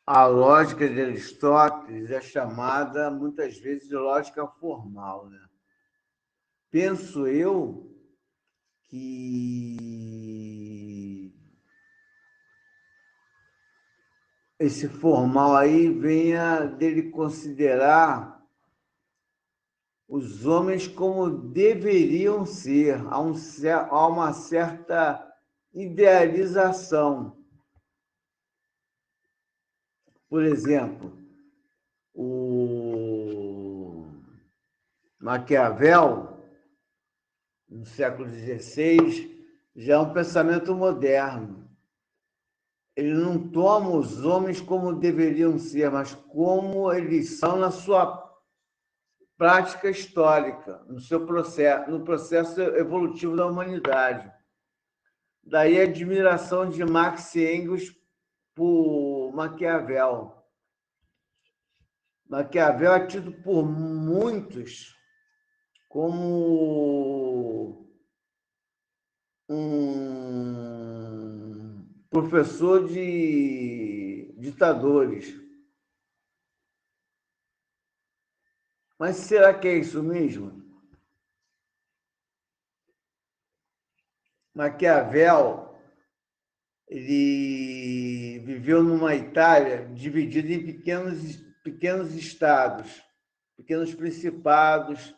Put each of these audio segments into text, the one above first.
A lógica de Aristóteles é chamada, muitas vezes, de lógica formal, né? Penso eu que esse formal aí venha dele considerar os homens como deveriam ser, há uma certa idealização. Por exemplo, o Maquiavel, no século XVI, já é um pensamento moderno. Ele não toma os homens como deveriam ser, mas como eles são na sua prática histórica, no seu processo, no processo evolutivo da humanidade. Daí a admiração de Marx e Engels por Maquiavel. Maquiavel é tido por muitos como um professor de ditadores. Mas será que é isso mesmo? Maquiavel, ele viveu numa Itália dividida em pequenos estados, pequenos principados,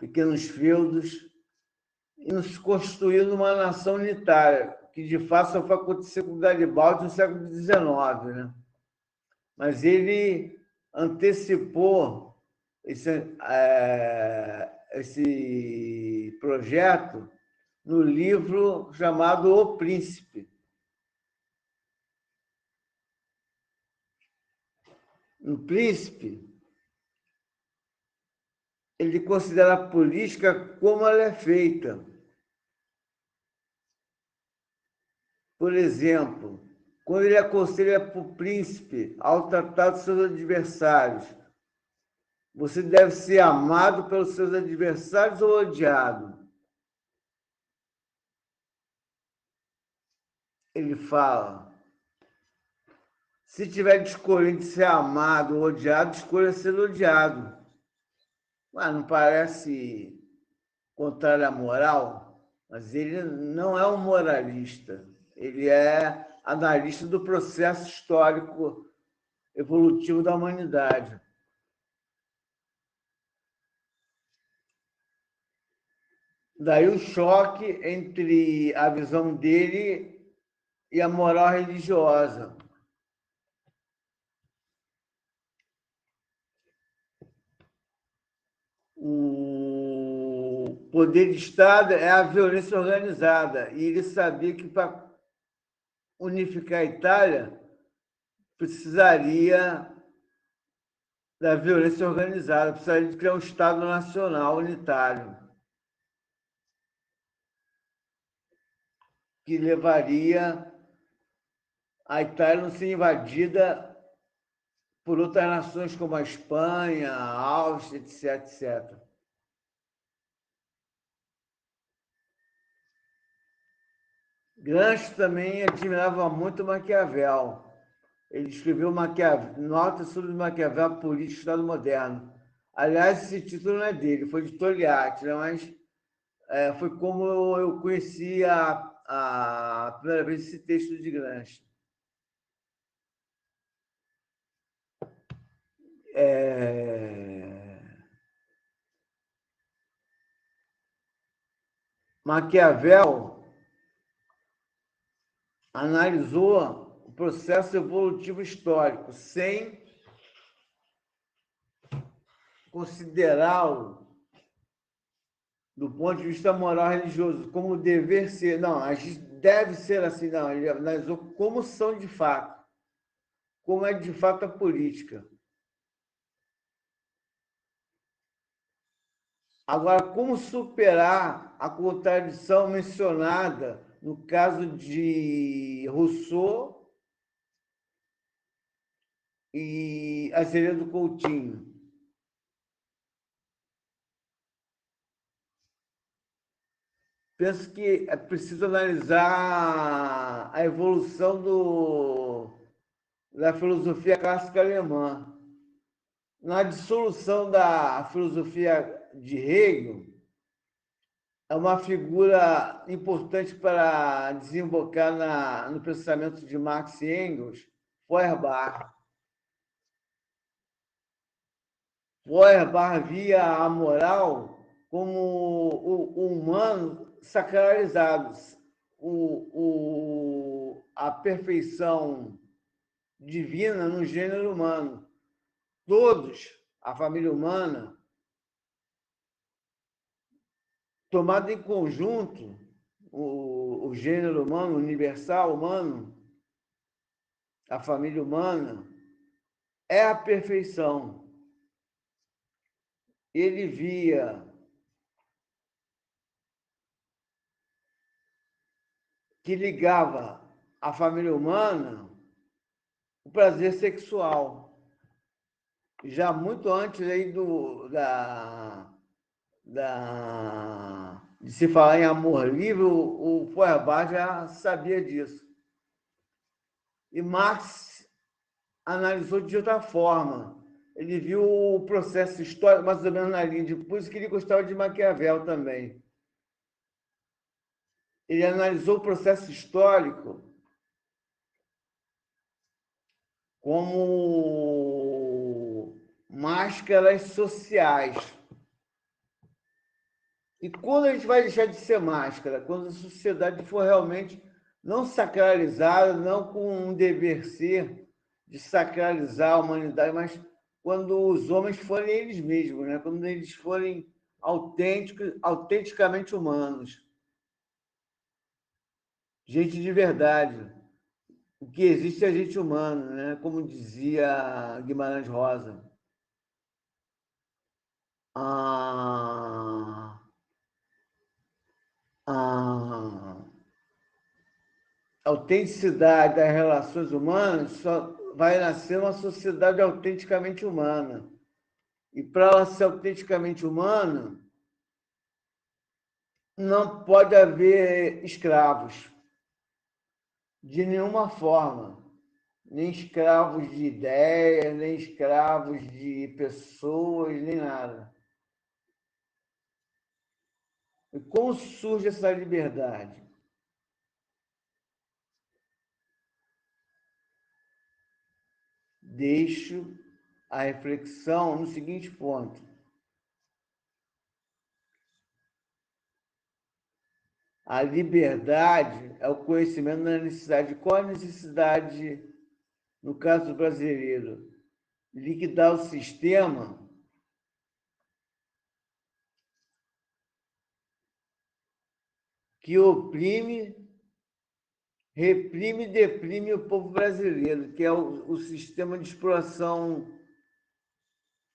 pequenos feudos, e nos construiu numa nação unitária, que de fato só foi acontecer com Garibaldi no século XIX, né? Mas ele antecipou esse projeto no livro chamado O Príncipe. No Príncipe, ele considera a política como ela é feita. Por exemplo, quando ele aconselha para o príncipe ao tratar dos seus adversários, você deve ser amado pelos seus adversários ou odiado? Ele fala, se tiver de escolher de ser amado ou odiado, escolha ser odiado. Mas não parece contrário à moral? Mas ele não é um moralista. Ele é analista do processo histórico evolutivo da humanidade. Daí o choque entre a visão dele e a moral religiosa. O poder de Estado é a violência organizada, e ele sabia que para unificar a Itália precisaria da violência organizada, precisaria de criar um Estado nacional unitário, que levaria a Itália a não ser invadida por outras nações como a Espanha, a Áustria, etc, etc. Gramsci também admirava muito Maquiavel. Ele escreveu Notas sobre Maquiavel, a Política e o Estado Moderno. Aliás, esse título não é dele, foi de Togliatti, né? Mas foi como eu conheci a primeira vez esse texto de Gramsci. Maquiavel analisou o processo evolutivo histórico sem considerá-lo do ponto de vista moral religioso, como dever ser. Não, a gente deve ser assim, não. Ele analisou como são de fato, como é de fato a política. Agora, como superar a contradição mencionada no caso de Rousseau e Azevedo Coutinho? Penso que é preciso analisar a evolução da filosofia clássica alemã. Na dissolução da filosofia de Hegel, é uma figura importante para desembocar no pensamento de Marx e Engels, Feuerbach. Feuerbach via a moral como o humano sacralizado, a perfeição divina no gênero humano. Todos, a família humana, tomada em conjunto, o gênero humano, o universal humano, a família humana, é a perfeição. Ele via que ligava à família humana o prazer sexual. Já muito antes aí de se falar em amor livre, o Feuerbach já sabia disso. E Marx analisou de outra forma. Ele viu o processo histórico mais ou menos na linha, por isso que ele gostava de Maquiavel também. Ele analisou o processo histórico como máscaras sociais. E quando a gente vai deixar de ser máscara? Quando a sociedade for realmente não sacralizada, não com um dever ser de sacralizar a humanidade, mas quando os homens forem eles mesmos, né? Quando eles forem autênticos, autenticamente humanos. Gente de verdade. O que existe é gente humana, né? Como dizia Guimarães Rosa. A, a autenticidade das relações humanas só vai nascer uma sociedade autenticamente humana. E para ela ser autenticamente humana, não pode haver escravos, de nenhuma forma. Nem escravos de ideias, nem escravos de pessoas, nem nada. E como surge essa liberdade? Deixo a reflexão no seguinte ponto. A liberdade é o conhecimento da necessidade. Qual a necessidade, no caso brasileiro? Liquidar o sistema que oprime, reprime e deprime o povo brasileiro, que é o sistema de exploração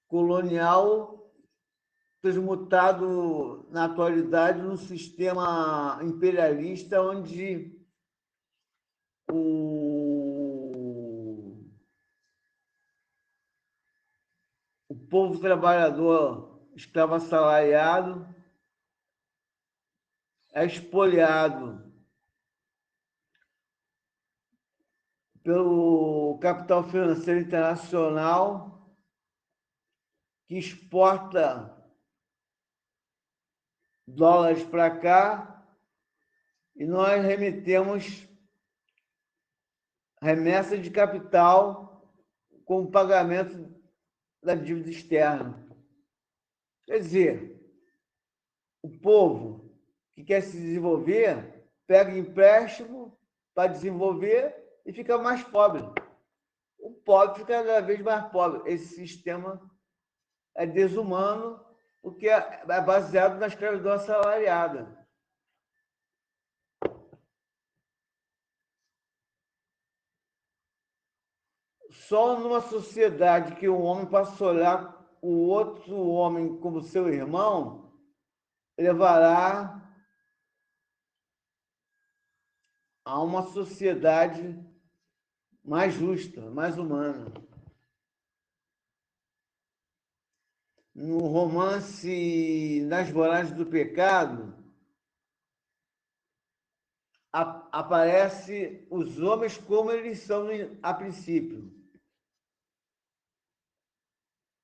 colonial transmutado na atualidade num sistema imperialista onde o povo trabalhador escravo assalariado é expoliado pelo capital financeiro internacional que exporta dólares para cá e nós remetemos remessa de capital como pagamento da dívida externa. Quer dizer, o povo que quer se desenvolver pega empréstimo para desenvolver e fica mais pobre. O pobre fica cada vez mais pobre. Esse sistema é desumano porque é baseado na escravidão assalariada. Só numa sociedade que o homem passa a olhar o outro homem como seu irmão, levará a uma sociedade mais justa, mais humana. No romance Nas Voragens do Pecado, aparece os homens como eles são a princípio.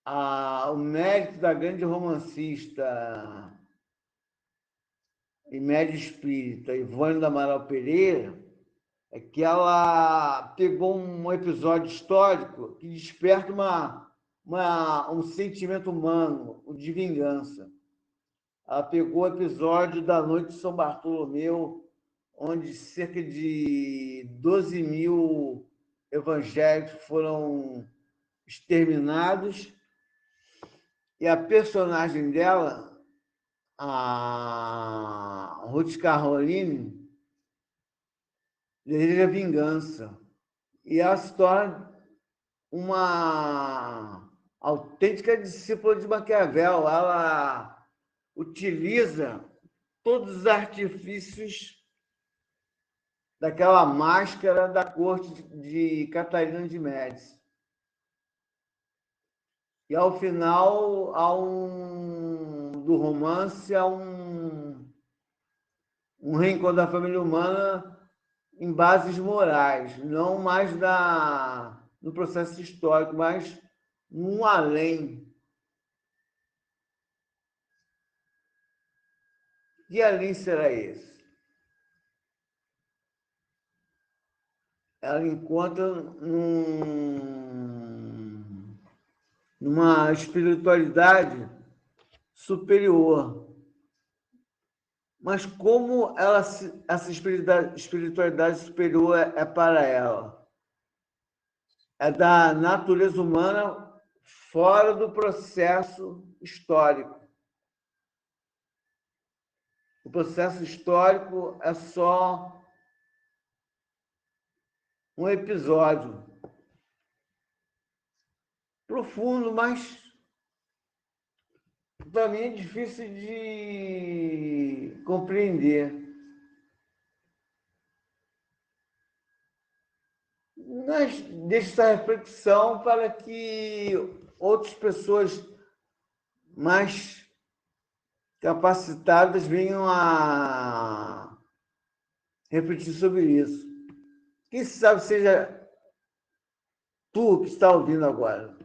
O mérito da grande romancista e média espírita Ivone do Amaral Pereira é que ela pegou um episódio histórico que desperta um sentimento humano, o de vingança. Ela pegou o episódio da Noite de São Bartolomeu, onde cerca de 12 mil evangélicos foram exterminados, e a personagem dela, a Ruth Caroline, deseja vingança. E ela se torna uma autêntica discípula de Maquiavel. Ela utiliza todos os artifícios daquela máscara da corte de Catarina de Médici. E, ao final, do romance, há um reencontro da família humana em bases morais, não mais no processo histórico, mas um além. Que além será esse? Ela encontra numa espiritualidade superior. Mas como essa espiritualidade superior é para ela? É da natureza humana fora do processo histórico. O processo histórico é só um episódio profundo, mas para mim é difícil de compreender. Mas deixo essa reflexão para que outras pessoas mais capacitadas venham a refletir sobre isso. Quem sabe seja tu que está ouvindo agora.